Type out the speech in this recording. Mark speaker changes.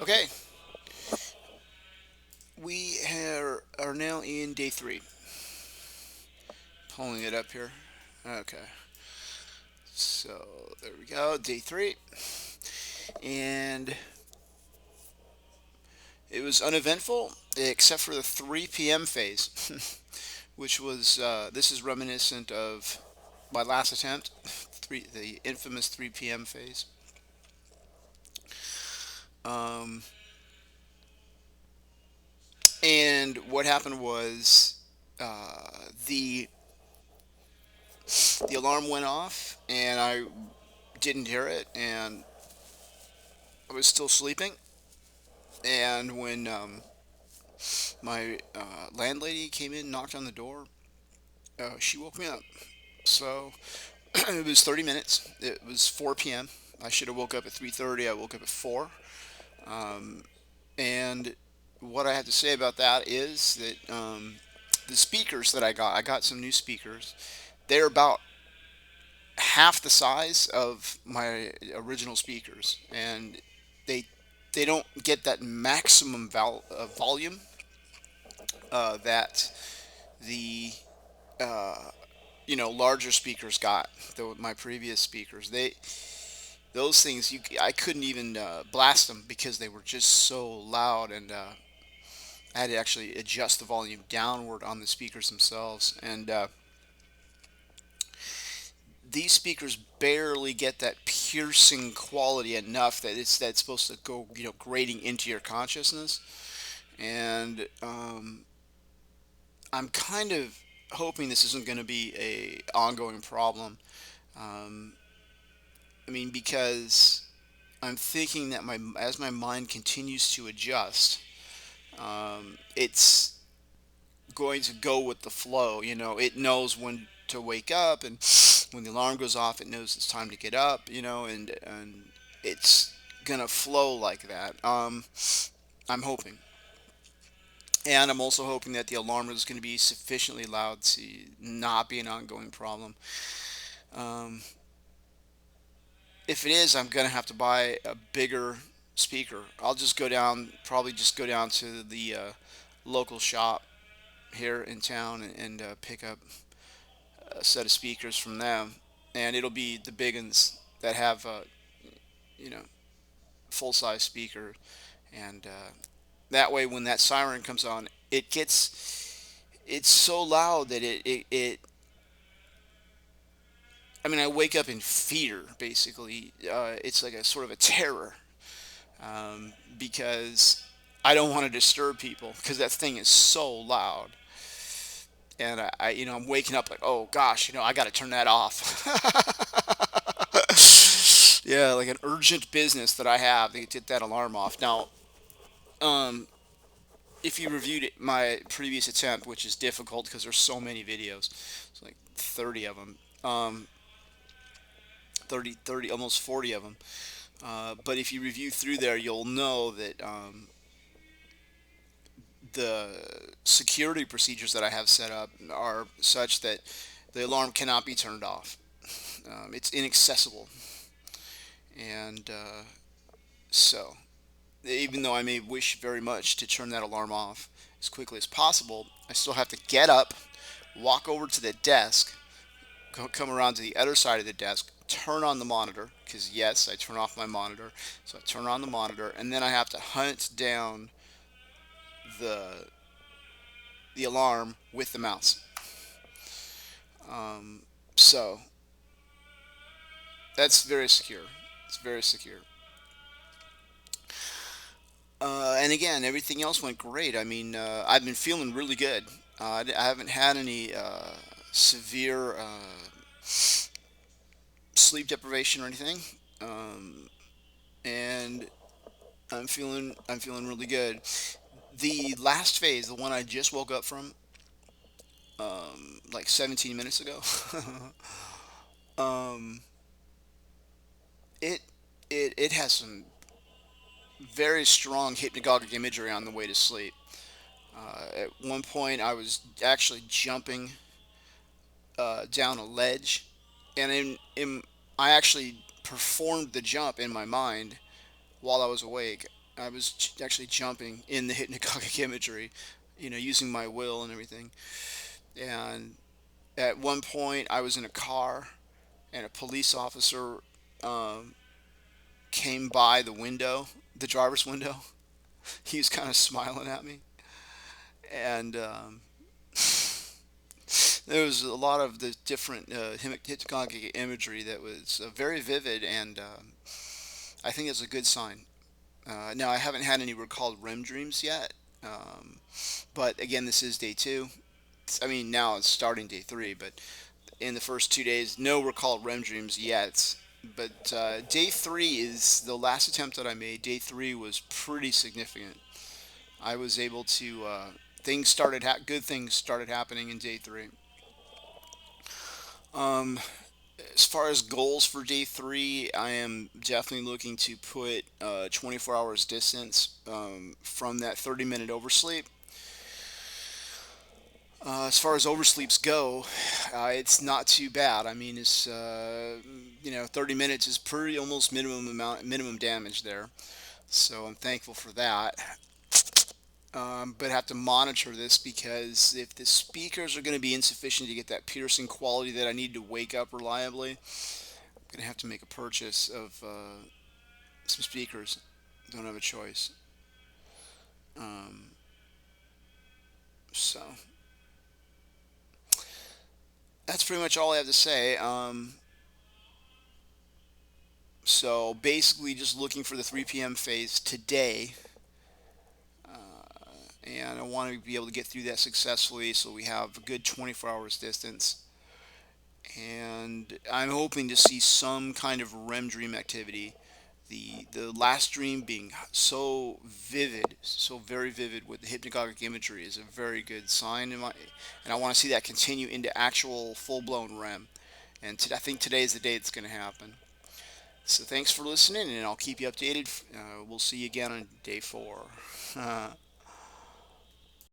Speaker 1: Okay, are now in day three. Pulling it up here. Okay, so there we go, day three. And it was uneventful except for the 3 p.m. phase, which was, this is reminiscent of my last attempt, the infamous 3 p.m. phase. Um, and what happened was the alarm went off, and I didn't hear it, and I was still sleeping. And when my landlady came in, knocked on the door, she woke me up. So it was 30 minutes. It was 4 p.m. I should have woke up at 3:30. I woke up at 4. Um, and what I have to say about that is that the speakers that I got some new speakers. They're about half the size of my original speakers, and they they don't get that maximum volume that the uh, larger speakers got. My previous speakers, those things, I couldn't even blast them because they were just so loud, and I had to actually adjust the volume downward on the speakers themselves. And these speakers barely get that piercing quality enough that that's supposed to go, grating into your consciousness. And I'm kind of hoping this isn't going to be a ongoing problem. Um, I mean, because I'm thinking that my as my mind continues to adjust, it's going to go with the flow. It knows when to wake up, and when the alarm goes off, it knows it's time to get up. And it's gonna flow like that. I'm hoping, and I'm also hoping that the alarm is going to be sufficiently loud to not be an ongoing problem. Um, if it is, I'm gonna have to buy a bigger speaker. I'll just go down, probably just go down to the local shop here in town, and pick up a set of speakers from them, and it'll be the big ones that have you know full size speaker, and that way when that siren comes on, it's so loud that it I mean, I wake up in fear basically. It's like a sort of a terror, because I don't want to disturb people because that thing is so loud. And I'm waking up like, oh gosh, I got to turn that off. Yeah, like an urgent business that I have to get that alarm off. Now, um, if you reviewed my previous attempt, which is difficult because there's so many videos, it's like 30 of them, 30, almost 40 of them. But if you review through there, you'll know that the security procedures that I have set up are such that the alarm cannot be turned off. It's inaccessible. And so, even though I may wish very much to turn that alarm off as quickly as possible, I still have to get up, walk over to the desk, come around to the other side of the desk, turn on the monitor, because yes, I turn off my monitor. So I turn on the monitor, and then I have to hunt down the alarm with the mouse. So that's very secure. It's very secure. And again, everything else went great. I mean, I've been feeling really good. I haven't had any severe sleep deprivation or anything, and I'm feeling really good. The last phase, the one I just woke up from, like 17 minutes ago, um, it it has some very strong hypnagogic imagery on the way to sleep. At one point, I was actually jumping down a ledge, and I actually performed the jump in my mind while I was awake. I was actually jumping in the hypnagogic imagery, using my will and everything. And at one point, I was in a car, and a police officer um, came by the window, the driver's window. He was kind of smiling at me, and there was a lot of the different hypnagogic imagery that was very vivid, and I think it's a good sign. Now, I haven't had any recalled REM dreams yet, um, but again, this is day two. I mean, now it's starting day three, but in the first 2 days, no recalled REM dreams yet. But day three is the last attempt that I made. Day three was pretty significant. I was able to good things started happening in day three. Um, as far as goals for day three, I am definitely looking to put 24 hours distance from that 30-minute oversleep. As far as oversleeps go, it's not too bad. I mean, 30 minutes is pretty almost minimum damage there. So I'm thankful for that. But have to monitor this because if the speakers are going to be insufficient to get that piercing quality that I need to wake up reliably, I'm going to have to make a purchase of some speakers. Don't have a choice. Um, so that's pretty much all I have to say. So basically, just looking for the 3 p.m. phase today, and I want to be able to get through that successfully so we have a good 24 hours distance. And I'm hoping to see some kind of REM dream activity. The last dream being so vivid, so very vivid with the hypnagogic imagery is a very good sign and I want to see that continue into actual full blown REM. And I think today is the day it's going to happen. So thanks for listening, and I'll keep you updated. We'll see you again on day four.